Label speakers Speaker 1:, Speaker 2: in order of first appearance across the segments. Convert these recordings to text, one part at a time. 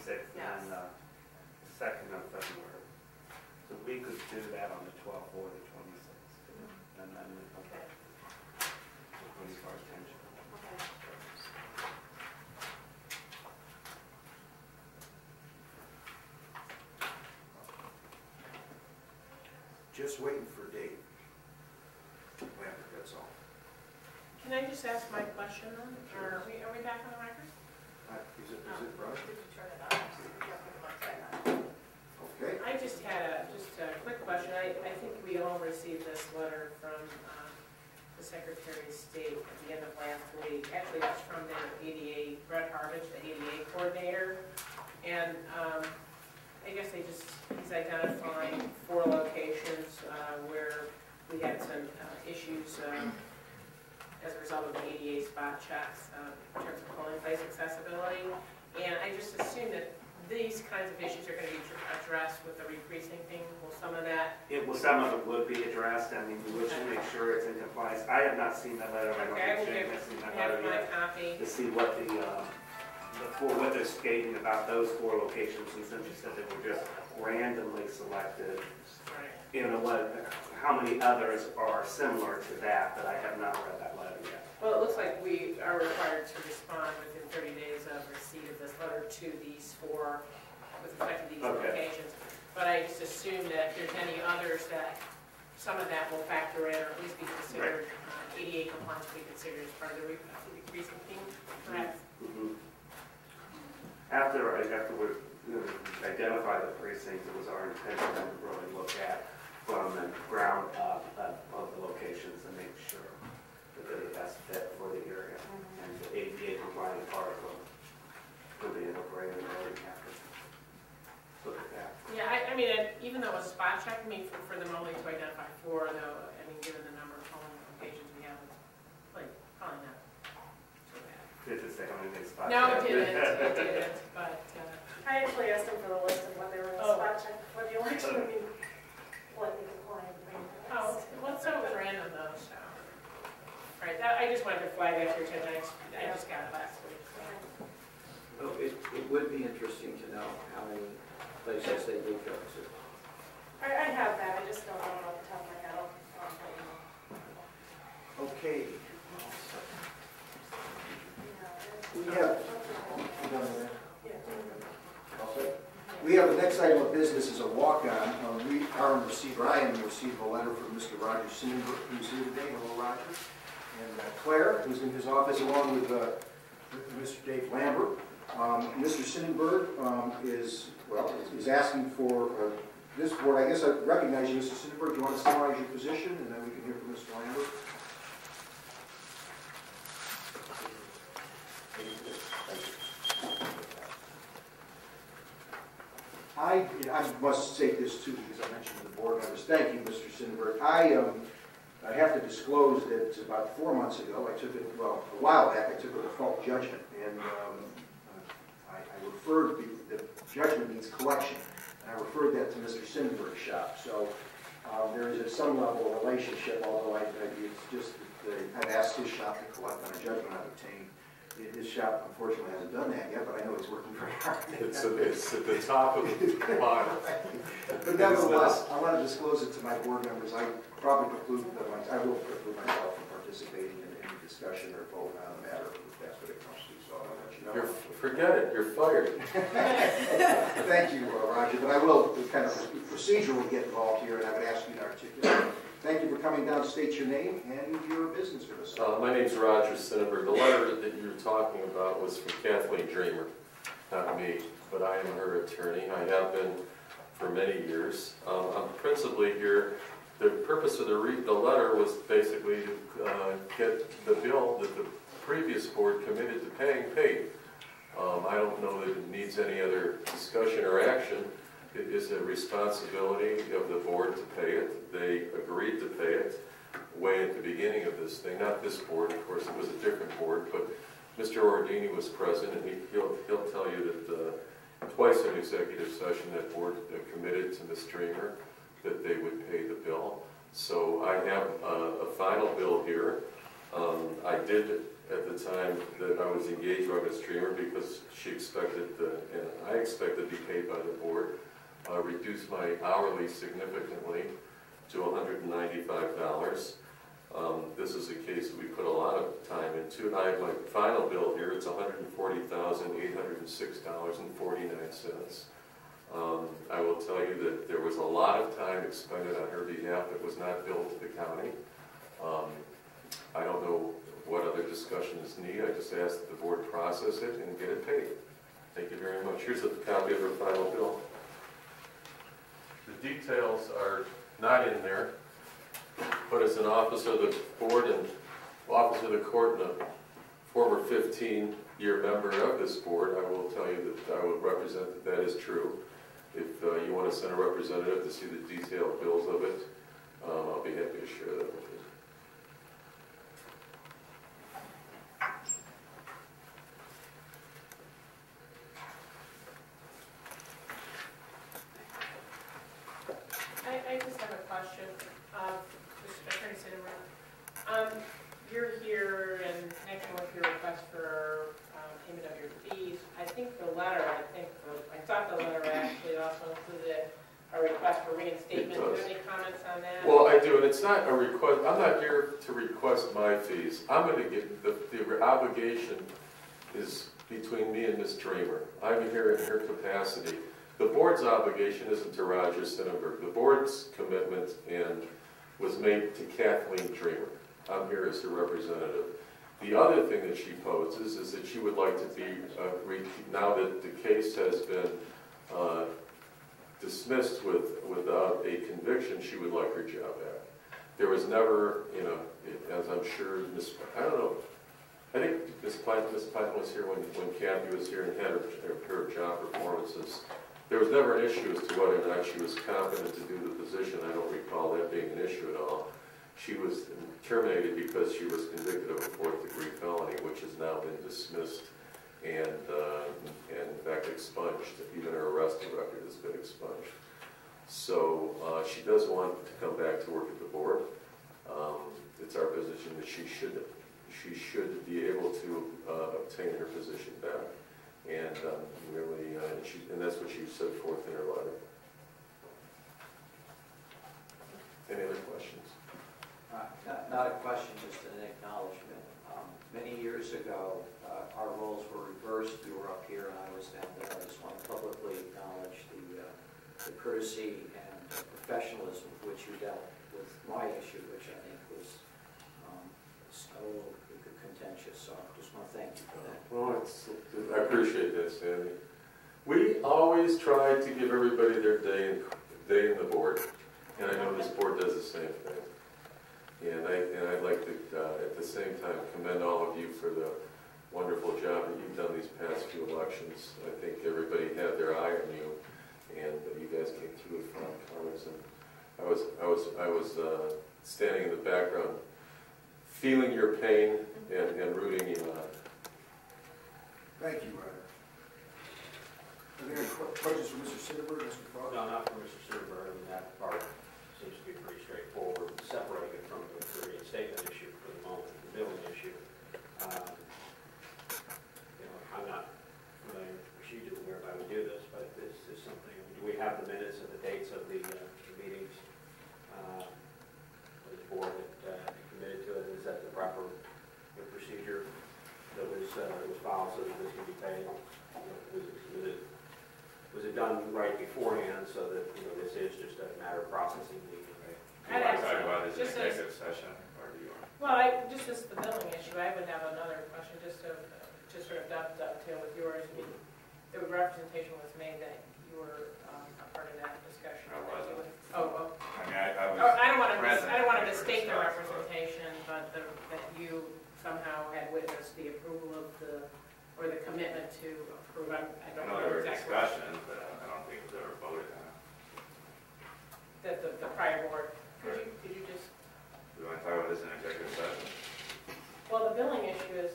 Speaker 1: 26th
Speaker 2: Yes.
Speaker 1: and the 2nd of February. So we could do that on the 12th or the 26th. And then we come back to police our attention.
Speaker 2: Okay.
Speaker 3: Just waiting for Dave. That's all.
Speaker 4: Can I just ask my question then? Or are we back on the record?
Speaker 3: Is it Rush?
Speaker 2: Did you turn it on?
Speaker 3: Okay.
Speaker 4: I just had a quick question. I think we all received this letter from the Secretary of State at the end of last week. Actually, it's from the ADA, Brett Harvich, the ADA coordinator. And I guess he's identifying 4 locations where we had some issues as a result of the ADA spot checks in terms of polling place accessibility. And I just assume that these kinds of issues are going to be addressed with the re-precincting. Will some of that?
Speaker 1: Some of it would be addressed. I mean, we should make sure it's in compliance. I have not seen that letter.
Speaker 4: Okay, I will have my copy
Speaker 1: to see what what they're stating about those 4 locations. And since you said they were just randomly selected,
Speaker 4: Right.
Speaker 1: you know how many others are similar to that? But I have not read that letter yet.
Speaker 4: Well, it looks like we are required to respond within 30 days of receipt of this letter to these 4, with respect to these locations. But I just assume that if there's any others that some of that will factor in, or at least be considered, ADA compliance will be considered as part of the re-precincting, correct?
Speaker 1: Mm-hmm. After we identified the precincts, it was our intention to really look at from the ground up of the locations and make sure that they're the best fit for the area. And the ADA compliant part will be incorporated, and we have to look at that.
Speaker 4: Yeah, I mean, even though a spot check, I mean, for them only to identify 4, though, I mean, given the number of polling locations we have, it's like probably not so bad.
Speaker 1: Did it say how many spots?
Speaker 4: No, it didn't, but...
Speaker 2: I actually asked them for the list of what they were going to spot check for the election. I mean, what they declined.
Speaker 4: Oh, well, it's so random though, so. Right, I just wanted to flag that to your attention. I just got it last week. So.
Speaker 5: Well, it would be interesting to know how many places they did go to.
Speaker 2: I have that. I just don't know off the top of my head. I'll let you know.
Speaker 3: Okay. We have the next item of business is a walk-on. I am received a letter from Mr. Roger Synenberg, who's here today. Hello, Roger. And Claire, who's in his office, along with Mr. Dave Lambert. Mr. Synenberg is asking for this board. I guess I recognize you, Mr. Synenberg. Do you want to summarize your position, and then we can hear from Mr. Lambert? I must say this too, because I mentioned to the board members. Thank you, Mr. Synenberg. I have to disclose that about 4 months ago, I took it, well, a while back, I took a default judgment, and I referred, the judgment means collection, and I referred that to Mr. Synenberg's shop. So there is at some level a relationship, although it's just that I've asked his shop to collect on a judgment I've obtained. His shop, unfortunately, hasn't done that yet, but I know he's working very hard.
Speaker 6: It's at the top of the pile.
Speaker 3: But nevertheless, I want to disclose it to my board members. I probably I will preclude myself from participating in any discussion or vote on the matter if that's what it comes to. So I'll let you know.
Speaker 6: Forget it. You're fired.
Speaker 3: Thank you, Roger. But I will kind of procedurally get involved here, and I would ask you to articulate. Thank you for coming down. State your name and your business with us.
Speaker 6: My name's Roger Synenberg. The letter that you were talking about was from Kathleen Dreamer, not me, but I am her attorney. I have been for many years. I'm principally here. The purpose of the letter was basically to get the bill that the previous board committed to paying paid. I don't know that it needs any other discussion or action. It is a responsibility of the board to pay it. They agreed to pay it way at the beginning of this thing. Not this board, of course, it was a different board, but Mr. Ordini was present, and he'll tell you that twice in executive session that board committed to Ms. Dreamer that they would pay the bill. So I have a final bill here, I did at the time that I was engaged by Ms. Dreamer because she expected, and I expected to be paid by the board, reduce my hourly significantly to $195. This is a case that we put a lot of time into, and I have my final bill here. It's $140,806.49. I will tell you that there was a lot of time expended on her behalf that was not billed to the county. I don't know what other discussion is needed. I just ask that the board process it and get it paid. Thank you very much. Here's a copy of her final bill. The details are not in there, but as an officer of the board and officer of the court and a former 15-year member of this board, I will tell you that I will represent that that is true. If you want to send a representative to see the detailed bills of it, I'll be happy to share that with you.
Speaker 4: I just have a question. Attorney Synenberg, you're here in connection with your request for payment of your fees. I think the letter, I thought the letter actually also included a request for reinstatement. Do you have any comments on that?
Speaker 6: Well, I do, and it's not a request. I'm not here to request my fees. I'm going to get the obligation is between me and Ms. Dreamer. I'm here in her capacity. The board's obligation isn't to Roger Synenberg. The board's commitment was made to Kathleen Dreamer. I'm here as her representative. The other thing that she poses is that she would like to be, now that the case has been dismissed without a conviction, she would like her job back. There was never, as I'm sure, I don't know, I think Ms. Plant was here when Kathy was here and had her job performances. There was never an issue as to whether or not she was competent to do the position. I don't recall that being an issue at all. She was terminated because she was convicted of a 4th-degree felony, which has now been dismissed and in fact expunged. Even her arrest record has been expunged. So she does want to come back to work at the board. It's our position that she should be able to obtain her position back. And and that's what she set forth in her letter. Any other questions?
Speaker 5: Not a question, just an acknowledgement. Many years ago, our roles were reversed. You were up here and I was down there. I just want to publicly acknowledge the courtesy and professionalism with which you dealt with my issue, which I think was a little contentious. So I just want to thank you for that.
Speaker 6: Well, I appreciate that, Sandy. We always try to give everybody their day in the board, and I know this board does the same thing. And I'd like to, at the same time, commend all of you for the wonderful job that you've done these past few elections. I think everybody had their eye on you, and you guys came through with fine colors. And I was standing in the background, feeling your pain and rooting you on.
Speaker 3: Thank you, Roger. Are there any questions for Mr. Synenberg, Mr. Frost?
Speaker 7: No, not for Mr. Synenberg. That part seems to be pretty straightforward, separated from the reinstatement issue for the moment, the billing issue. I'm not familiar with procedure whereby we do this, but this is something. Do we have the minutes and the dates of the meetings for the board that committed to it? Is that the proper procedure that was followed so that this can be paid? Was it done right beforehand so that this is just a matter of processing the?
Speaker 8: Do you want to talk about this in executive session, or do you want?
Speaker 4: Well, just as the billing issue, I would have another question just to sort of dovetail with yours. The representation was made that you were a part of that discussion.
Speaker 8: I wasn't.
Speaker 4: Oh, well.
Speaker 8: I mean, I was.
Speaker 4: I don't want to
Speaker 8: present
Speaker 4: mistake the
Speaker 8: when
Speaker 4: representation, but that you somehow had witnessed the approval of or the commitment to approve. I don't
Speaker 8: know
Speaker 4: know
Speaker 8: there were
Speaker 4: exactly.
Speaker 8: discussions, but I don't think it was ever voted on.
Speaker 4: That the prior board. Could you just?
Speaker 8: Do you want to talk about this in executive session?
Speaker 4: Well, the billing issue is.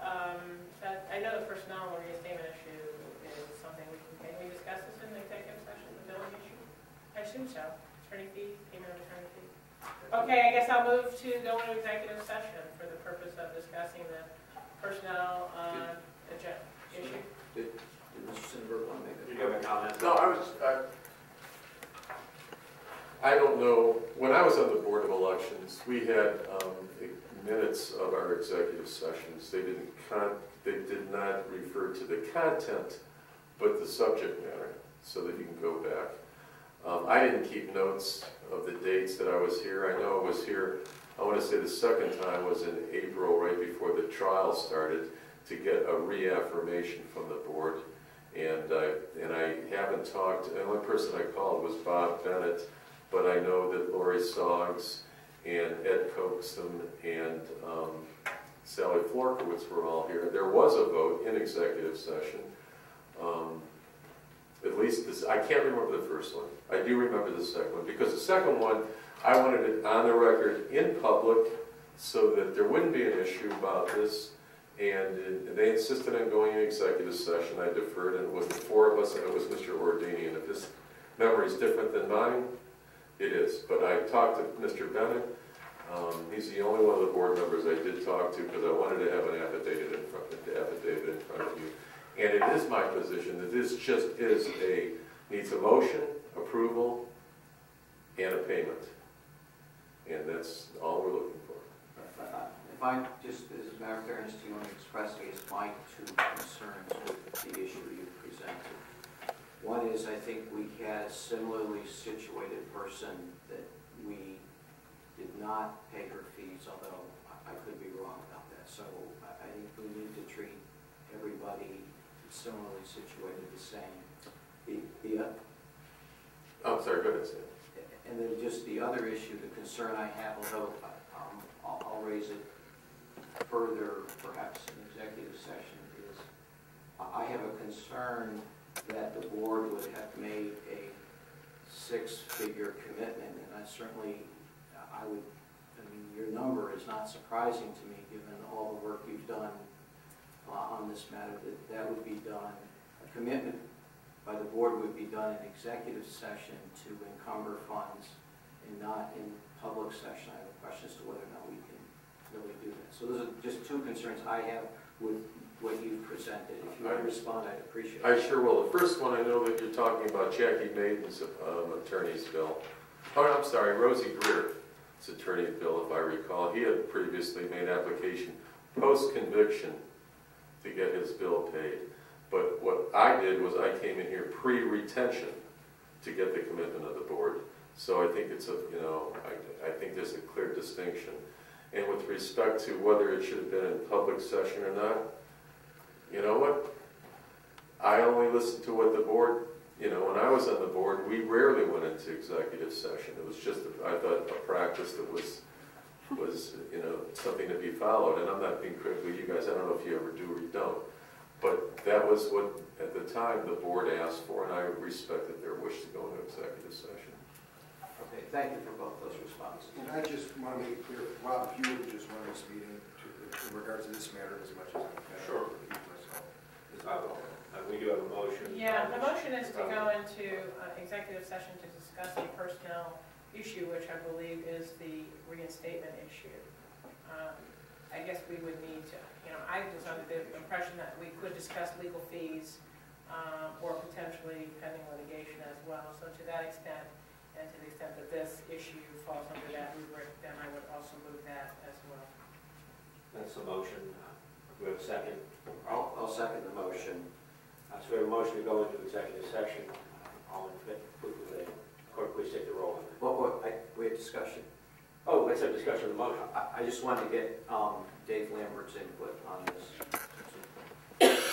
Speaker 4: I know the personnel reinstatement issue is something can we discuss this in the executive session? The billing issue. I assume so. Attorney fee, payment of attorney fee. Okay, I guess I'll move to go into executive session for the purpose of discussing the personnel issue.
Speaker 5: Did Mr. Synenberg want to make a
Speaker 7: Did you have a comment?
Speaker 6: No, I don't know, when I was on the Board of Elections, we had minutes of our executive sessions. They did not refer to the content, but the subject matter, so that you can go back. I didn't keep notes of the dates that I was here. I know I was here, I want to say the second time was in April, right before the trial started, to get a reaffirmation from the board. And I haven't talked, the only person I called was Bob Bennett, but I know that Lori Soggs and Ed Coaxum and Sally Florkowitz were all here. There was a vote in executive session. At least this, I can't remember the first one. I do remember the second one, because the second one, I wanted it on the record in public so that there wouldn't be an issue about this. And they insisted on going in executive session. I deferred, and it was the four of us, and it was Mr. Ordini. And if his memory is different than mine, it is. But I talked to Mr. Bennett. He's the only one of the board members I did talk to, because I wanted to have an affidavit in front of you. And it is my position that this just needs a motion, approval, and a payment. And that's all we're looking for.
Speaker 5: If I just, as a matter of fairness to you, want to express, I guess, my two concerns with the issue you presented. One is, I think we had a similarly situated person that we did not pay her fees, although I could be wrong about that. So I think we need to treat everybody similarly situated the same.
Speaker 6: I'm sorry, go ahead, Sam.
Speaker 5: And then just the other issue, the concern I have, although I'll raise it further perhaps in executive session, is I have a concern that the board would have made a six-figure commitment, and I mean, your number is not surprising to me given all the work you've done on this matter, that would be done, a commitment by the board would be done in executive session to encumber funds and not in public session. I have a question as to whether or not we can really do that. So those are just two concerns I have with what you've presented. If you want to respond, I'd appreciate it.
Speaker 6: I sure will. The first one, I know that you're talking about Jackie Maiden's attorney's bill. Oh, I'm sorry, Rosie Greer's attorney bill, if I recall. He had previously made application post-conviction to get his bill paid. But what I did was I came in here pre-retention to get the commitment of the board. So I think it's I think there's a clear distinction. And with respect to whether it should have been in public session or not, you know what? I only listened to what the board, when I was on the board, we rarely went into executive session. It was just, I thought, a practice that was something to be followed. And I'm not being critical of you guys. I don't know if you ever do or you don't. But that was what, at the time, the board asked for, and I respected their wish to go into executive session.
Speaker 5: Okay, thank you for both those responses.
Speaker 3: And I just want to make it clear, Rob, if you would just run this meeting in regards to this matter as much as I can.
Speaker 7: Sure. We do have a motion.
Speaker 4: Yeah, the motion is to go into executive session to discuss a personnel issue, which I believe is the reinstatement issue. I guess we would need to, I was under the impression that we could discuss legal fees or potentially pending litigation as well. So to that extent, and to the extent that this issue falls under that rubric, then I would also move that as well.
Speaker 7: That's the motion. Do we have a second?
Speaker 5: I'll second the motion.
Speaker 7: So we have a motion to go into executive session. All in favor, clerk, please take the roll.
Speaker 5: We had discussion.
Speaker 7: Oh, let's have discussion of the motion.
Speaker 5: I just wanted to get Dave Lambert's input on